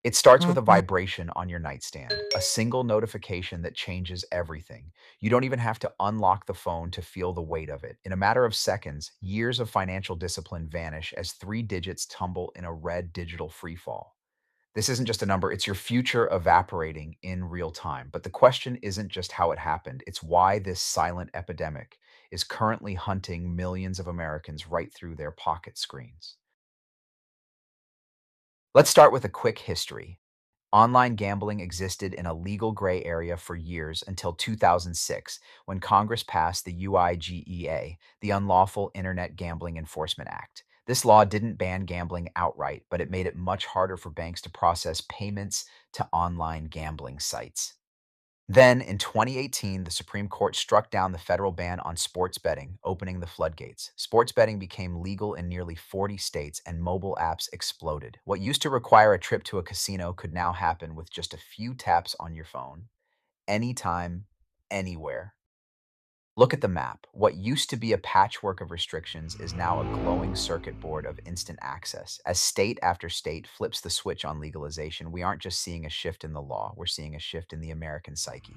It starts with a vibration on your nightstand, a single notification that changes everything. You don't even have to unlock the phone to feel the weight of it. In a matter of seconds, years of financial discipline vanish as three digits tumble in a red digital freefall. This isn't just a number, it's your future evaporating in real time. But the question isn't just how it happened, it's why this silent epidemic is currently hunting millions of Americans right through their pocket screens. Let's start with a quick history. Online gambling existed in a legal gray area for years until 2006, when Congress passed the UIGEA, the Unlawful Internet Gambling Enforcement Act. This law didn't ban gambling outright, but it made it much harder for banks to process payments to online gambling sites. Then, in 2018, the Supreme Court struck down the federal ban on sports betting, opening the floodgates. Sports betting became legal in nearly 40 states, and mobile apps exploded. What used to require a trip to a casino could now happen with just a few taps on your phone, anytime, anywhere. Look at the map. What used to be a patchwork of restrictions is now a glowing circuit board of instant access. As state after state flips the switch on legalization, we aren't just seeing a shift in the law, we're seeing a shift in the American psyche.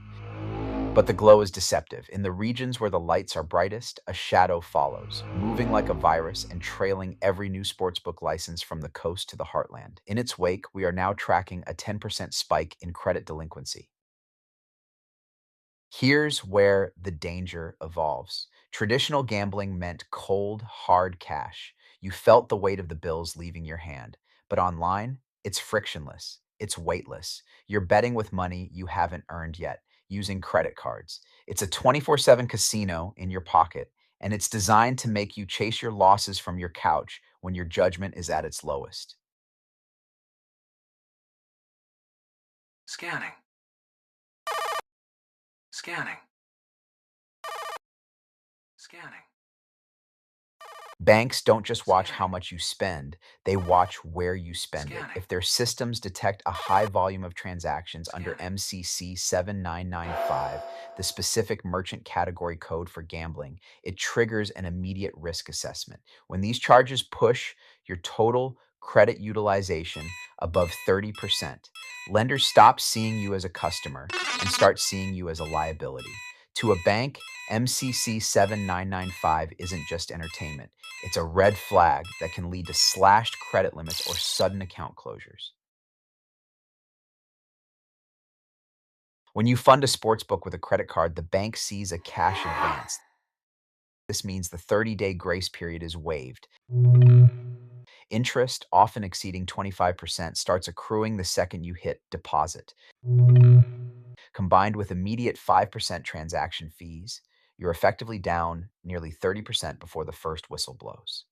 But the glow is deceptive. In the regions where the lights are brightest, a shadow follows, moving like a virus and trailing every new sportsbook license from the coast to the heartland. In its wake, we are now tracking a 10% spike in credit delinquency. Here's where the danger evolves. Traditional gambling meant cold, hard cash. You felt the weight of the bills leaving your hand. But online, it's frictionless, it's weightless. You're betting with money you haven't earned yet, using credit cards. It's a 24/7 casino in your pocket, and it's designed to make you chase your losses from your couch when your judgment is at its lowest. Scanning. Scanning. Scanning. Banks don't just watch how Scanning. much you spend, they watch where you spend it. Scanning. If their systems detect a high volume of transactions under Scanning. MCC 7995, the specific merchant category code for gambling, it triggers an immediate risk assessment. When these charges push your total credit utilization above 30%, lenders stop seeing you as a customer and start seeing you as a liability. To a bank, MCC 7995 isn't just entertainment. It's a red flag that can lead to slashed credit limits or sudden account closures. When you fund a sports book with a credit card, the bank sees a cash advance. This means the 30-day grace period is waived. Interest, often exceeding 25%, starts accruing the second you hit deposit. Combined with immediate 5% transaction fees, you're effectively down nearly 30% before the first whistle blows.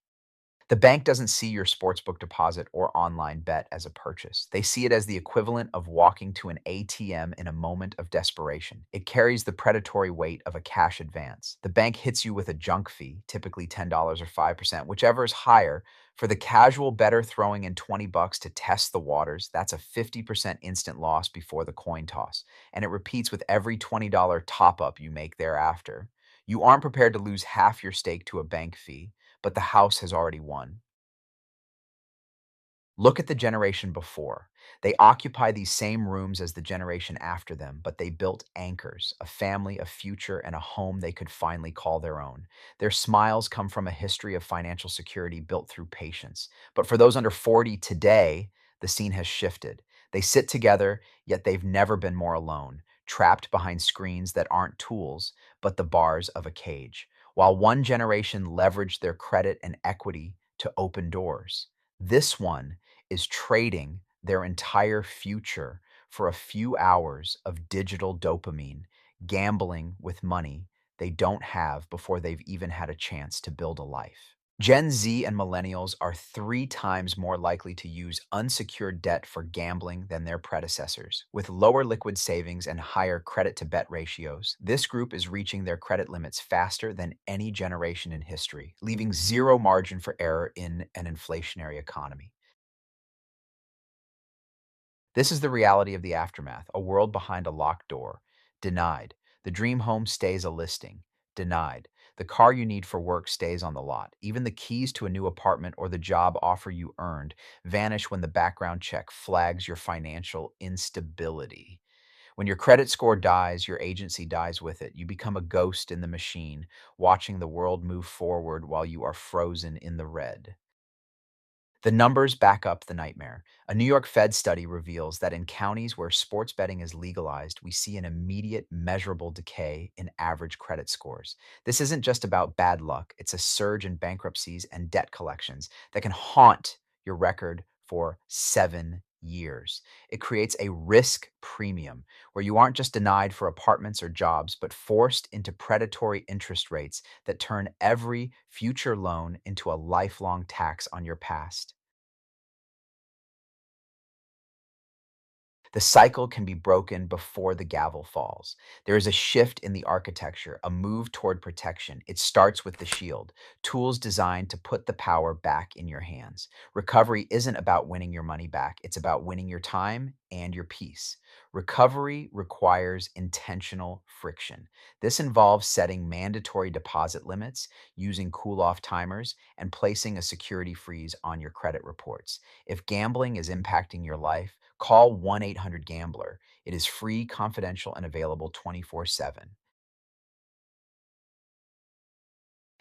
The bank doesn't see your sportsbook deposit or online bet as a purchase. They see it as the equivalent of walking to an ATM in a moment of desperation. It carries the predatory weight of a cash advance. The bank hits you with a junk fee, typically $10 or 5%, whichever is higher. For the casual bettor throwing in $20 to test the waters, that's a 50% instant loss before the coin toss. And it repeats with every $20 top up you make thereafter. You aren't prepared to lose half your stake to a bank fee, but the house has already won. Look at the generation before. They occupy these same rooms as the generation after them, but they built anchors, a family, a future, and a home they could finally call their own. Their smiles come from a history of financial security built through patience. But for those under 40 today, the scene has shifted. They sit together, yet they've never been more alone, trapped behind screens that aren't tools, but the bars of a cage. While one generation leveraged their credit and equity to open doors, this one is trading their entire future for a few hours of digital dopamine, gambling with money they don't have before they've even had a chance to build a life. Gen Z and millennials are three times more likely to use unsecured debt for gambling than their predecessors. With lower liquid savings and higher credit to bet ratios, this group is reaching their credit limits faster than any generation in history, leaving zero margin for error in an inflationary economy. This is the reality of the aftermath, a world behind a locked door. Denied. The dream home stays a listing. Denied. The car you need for work stays on the lot. Even the keys to a new apartment or the job offer you earned vanish when the background check flags your financial instability. When your credit score dies, your agency dies with it. You become a ghost in the machine, watching the world move forward while you are frozen in the red. The numbers back up the nightmare. A New York Fed study reveals that in counties where sports betting is legalized, we see an immediate, measurable decay in average credit scores. This isn't just about bad luck, it's a surge in bankruptcies and debt collections that can haunt your record for 7 years. It creates a risk premium where you aren't just denied for apartments or jobs, but forced into predatory interest rates that turn every future loan into a lifelong tax on your past. The cycle can be broken before the gavel falls. There is a shift in the architecture, a move toward protection. It starts with the shield, tools designed to put the power back in your hands. Recovery isn't about winning your money back, it's about winning your time and your peace. Recovery requires intentional friction. This involves setting mandatory deposit limits, using cool off timers, and placing a security freeze on your credit reports. If gambling is impacting your life, call 1 800 Gambler. It is free, confidential, and available 24/7.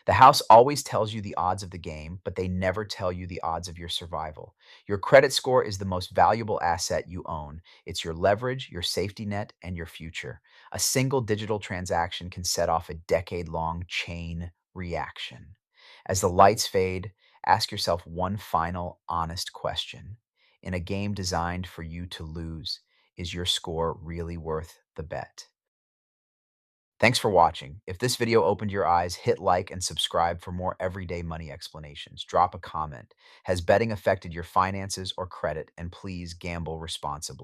The house always tells you the odds of the game, but they never tell you the odds of your survival. Your credit score is the most valuable asset you own. It's your leverage, your safety net, and your future. A single digital transaction can set off a decade long chain reaction. As the lights fade, ask yourself one final honest question. In a game designed for you to lose, is your score really worth the bet? Thanks for watching. If this video opened your eyes, hit like and subscribe for more everyday money explanations. Drop a comment. Has betting affected your finances or credit? And please gamble responsibly.